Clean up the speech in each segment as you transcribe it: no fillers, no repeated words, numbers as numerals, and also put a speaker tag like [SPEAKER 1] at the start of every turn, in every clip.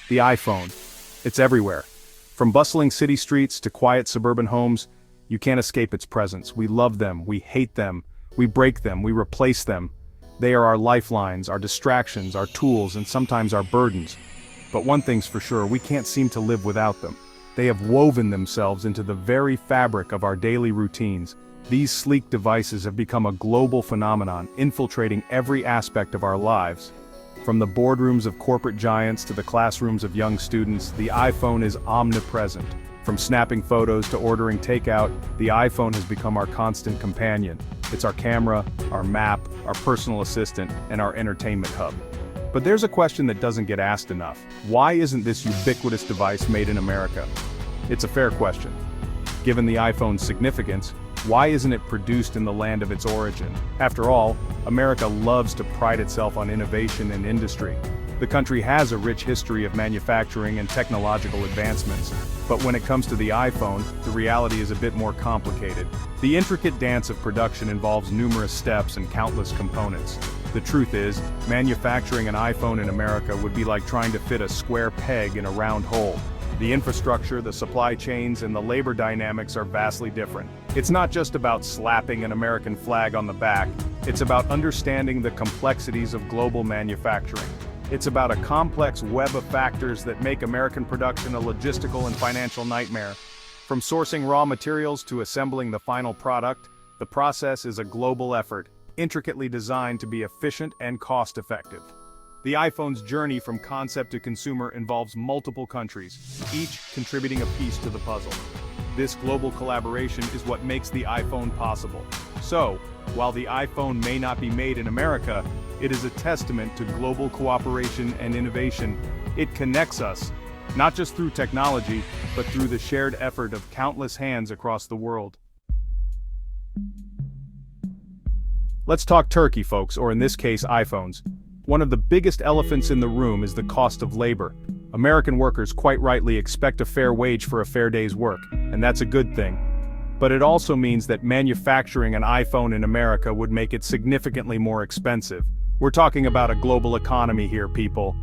[SPEAKER 1] The iPhone. It's everywhere. From bustling city streets to quiet suburban homes, you can't escape its presence. We love them, we hate them, we break them, we replace them. They are our lifelines, our distractions, our tools, and sometimes our burdens. But one thing's for sure, we can't seem to live without them. They have woven themselves into the very fabric of our daily routines. These sleek devices have become a global phenomenon, infiltrating every aspect of our lives. From the boardrooms of corporate giants to the classrooms of young students, the iPhone is omnipresent. From snapping photos to ordering takeout, the iPhone has become our constant companion. It's our camera, our map, our personal assistant, and our entertainment hub. But there's a question that doesn't get asked enough. Why isn't this ubiquitous device made in America? It's a fair question. Given the iPhone's significance, why isn't it produced in the land of its origin? After all, America loves to pride itself on innovation and industry. The country has a rich history of manufacturing and technological advancements. But when it comes to the iPhone, the reality is a bit more complicated. The intricate dance of production involves numerous steps and countless components. The truth is, manufacturing an iPhone in America would be like trying to fit a square peg in a round hole. The infrastructure, the supply chains, and the labor dynamics are vastly different. It's not just about slapping an American flag on the back, it's about understanding the complexities of global manufacturing. It's about a complex web of factors that make American production a logistical and financial nightmare. From sourcing raw materials to assembling the final product, the process is a global effort, intricately designed to be efficient and cost-effective. The iPhone's journey from concept to consumer involves multiple countries, each contributing a piece to the puzzle. This global collaboration is what makes the iPhone possible. So, while the iPhone may not be made in America, it is a testament to global cooperation and innovation. It connects us, not just through technology, but through the shared effort of countless hands across the world. Let's talk turkey, folks, or in this case, iPhones. One of the biggest elephants in the room is the cost of labor. American workers quite rightly expect a fair wage for a fair day's work, and that's a good thing. But it also means that manufacturing an iPhone in America would make it significantly more expensive. We're talking about a global economy here, people.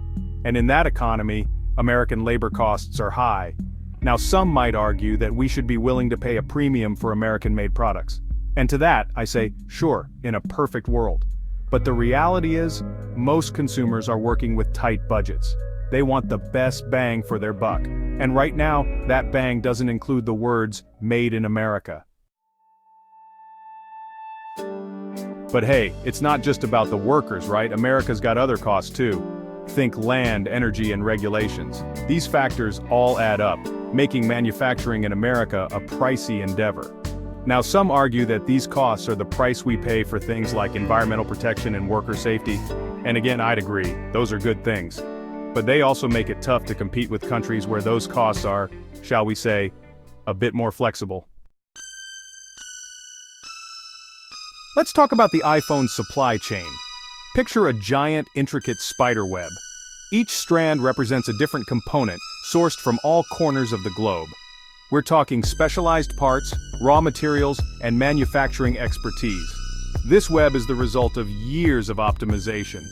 [SPEAKER 1] And in that economy, American labor costs are high. Now, some might argue that we should be willing to pay a premium for American-made products. And to that, I say, sure, in a perfect world. But the reality is, most consumers are working with tight budgets. They want the best bang for their buck. And right now, that bang doesn't include the words, "Made in America." But hey, it's not just about the workers, right? America's got other costs too. Think land, energy, and regulations. These factors all add up, making manufacturing in America a pricey endeavor. Now, some argue that these costs are the price we pay for things like environmental protection and worker safety. And again, I'd agree, those are good things. But they also make it tough to compete with countries where those costs are, shall we say, a bit more flexible. Let's talk about the iPhone supply chain. Picture a giant, intricate spiderweb. Each strand represents a different component, sourced from all corners of the globe. We're talking specialized parts, raw materials, and manufacturing expertise. This web is the result of years of optimization.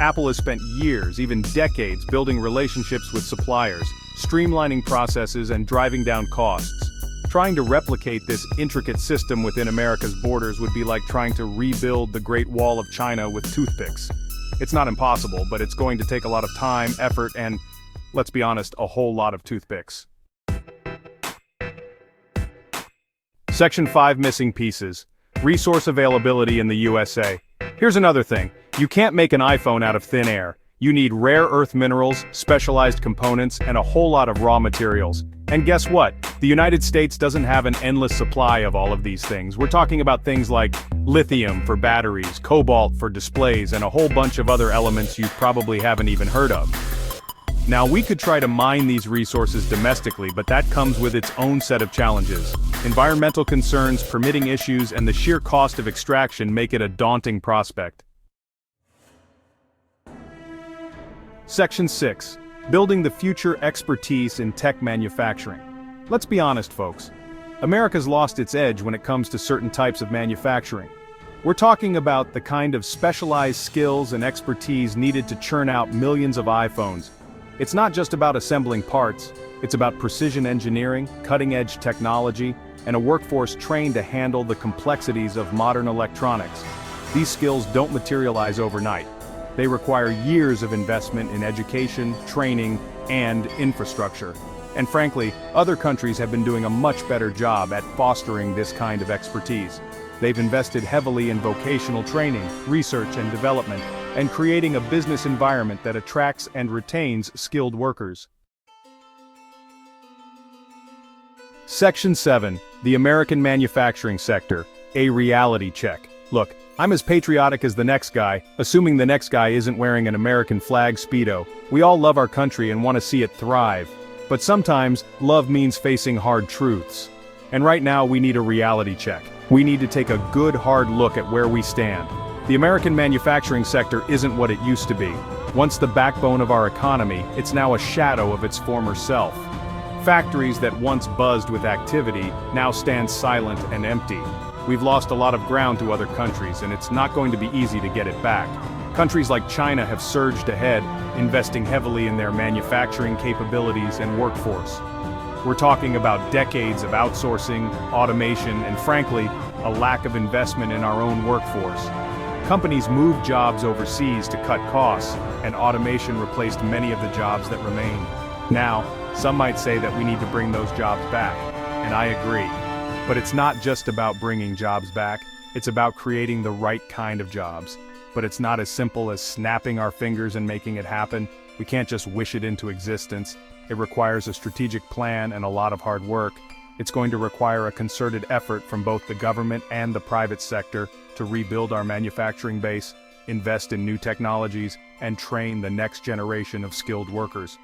[SPEAKER 1] Apple has spent years, even decades, building relationships with suppliers, streamlining processes and driving down costs. Trying to replicate this intricate system within America's borders would be like trying to rebuild the Great Wall of China with toothpicks. It's not impossible, but it's going to take a lot of time, effort, and, let's be honest, a whole lot of toothpicks. Section 5 Missing Pieces. Resource availability in the USA. Here's another thing. You can't make an iPhone out of thin air. You need rare earth minerals, specialized components, and a whole lot of raw materials. And guess what? The United States doesn't have an endless supply of all of these things. We're talking about things like lithium for batteries, cobalt for displays, and a whole bunch of other elements you probably haven't even heard of. Now, we could try to mine these resources domestically, but that comes with its own set of challenges. Environmental concerns, permitting issues, and the sheer cost of extraction make it a daunting prospect. Section 6. Building the future expertise in tech manufacturing. Let's be honest, folks. America's lost its edge when it comes to certain types of manufacturing. We're talking about the kind of specialized skills and expertise needed to churn out millions of iPhones. It's not just about assembling parts, it's about precision engineering, cutting-edge technology, and a workforce trained to handle the complexities of modern electronics. These skills don't materialize overnight. They require years of investment in education, training, and infrastructure. And frankly, other countries have been doing a much better job at fostering this kind of expertise. They've invested heavily in vocational training, research and development, and creating a business environment that attracts and retains skilled workers. Section 7. The American Manufacturing Sector, a reality check. Look, I'm as patriotic as the next guy, assuming the next guy isn't wearing an American flag Speedo. We all love our country and want to see it thrive. But sometimes, love means facing hard truths. And right now we need a reality check. We need to take a good hard look at where we stand. The American manufacturing sector isn't what it used to be. Once the backbone of our economy, it's now a shadow of its former self. Factories that once buzzed with activity now stand silent and empty. We've lost a lot of ground to other countries, and it's not going to be easy to get it back. Countries like China have surged ahead, investing heavily in their manufacturing capabilities and workforce. We're talking about decades of outsourcing, automation, and frankly, a lack of investment in our own workforce. Companies moved jobs overseas to cut costs, and automation replaced many of the jobs that remained. Now, some might say that we need to bring those jobs back, and I agree. But it's not just about bringing jobs back, it's about creating the right kind of jobs. But it's not as simple as snapping our fingers and making it happen. We can't just wish it into existence. It requires a strategic plan and a lot of hard work. It's going to require a concerted effort from both the government and the private sector to rebuild our manufacturing base, invest in new technologies, and train the next generation of skilled workers.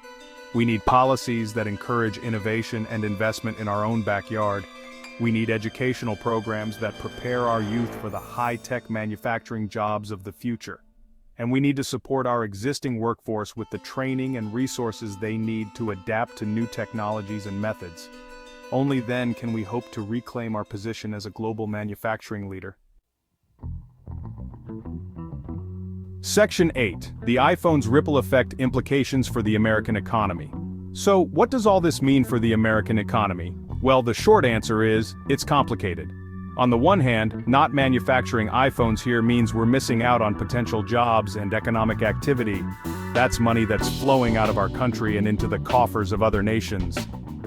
[SPEAKER 1] We need policies that encourage innovation and investment in our own backyard. We need educational programs that prepare our youth for the high-tech manufacturing jobs of the future. And we need to support our existing workforce with the training and resources they need to adapt to new technologies and methods. Only then can we hope to reclaim our position as a global manufacturing leader. Section 8. The iPhone's ripple effect implications for the American economy. So, what does all this mean for the American economy? Well, the short answer is, it's complicated. On the one hand, not manufacturing iPhones here means we're missing out on potential jobs and economic activity. That's money that's flowing out of our country and into the coffers of other nations.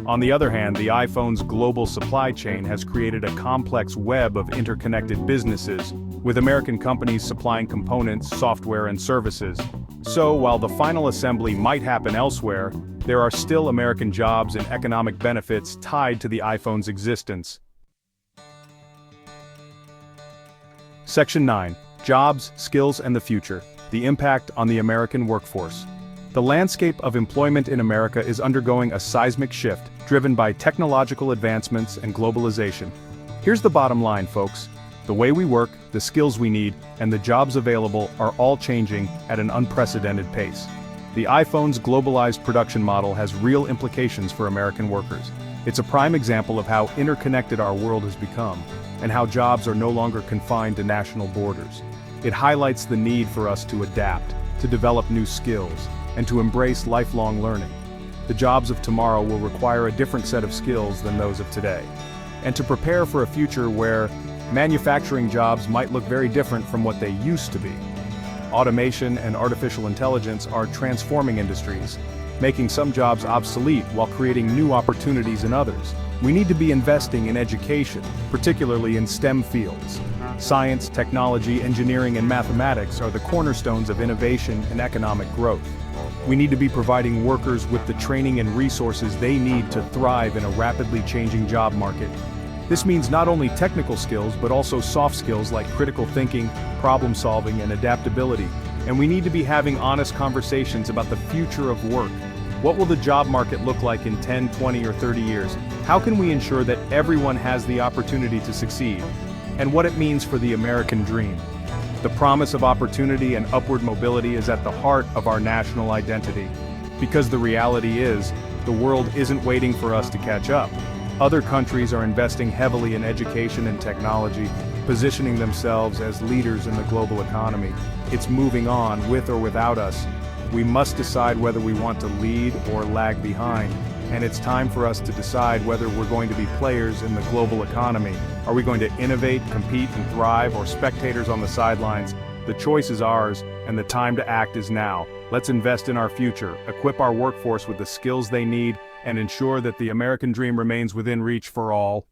[SPEAKER 1] On the other hand, the iPhone's global supply chain has created a complex web of interconnected businesses, with American companies supplying components, software, and services. So, while the final assembly might happen elsewhere, there are still American jobs and economic benefits tied to the iPhone's existence. Section 9. Jobs, Skills, and the Future. The impact on the American workforce. The landscape of employment in America is undergoing a seismic shift, driven by technological advancements and globalization. Here's the bottom line, folks. The way we work, the skills we need, and the jobs available are all changing at an unprecedented pace. The iPhone's globalized production model has real implications for American workers. It's a prime example of how interconnected our world has become, and how jobs are no longer confined to national borders. It highlights the need for us to adapt, to develop new skills, and to embrace lifelong learning. The jobs of tomorrow will require a different set of skills than those of today. And to prepare for a future where manufacturing jobs might look very different from what they used to be. Automation and artificial intelligence are transforming industries, making some jobs obsolete while creating new opportunities in others. We need to be investing in education, particularly in STEM fields. Science, technology, engineering, and mathematics are the cornerstones of innovation and economic growth. We need to be providing workers with the training and resources they need to thrive in a rapidly changing job market. This means not only technical skills, but also soft skills like critical thinking, problem solving, and adaptability. And we need to be having honest conversations about the future of work. What will the job market look like in 10, 20, or 30 years? How can we ensure that everyone has the opportunity to succeed? And what it means for the American dream. The promise of opportunity and upward mobility is at the heart of our national identity. Because the reality is, the world isn't waiting for us to catch up. Other countries are investing heavily in education and technology, positioning themselves as leaders in the global economy. It's moving on, with or without us. We must decide whether we want to lead or lag behind. And it's time for us to decide whether we're going to be players in the global economy. Are we going to innovate, compete, and thrive, or spectators on the sidelines? The choice is ours, and the time to act is now. Let's invest in our future, equip our workforce with the skills they need, and ensure that the American dream remains within reach for all.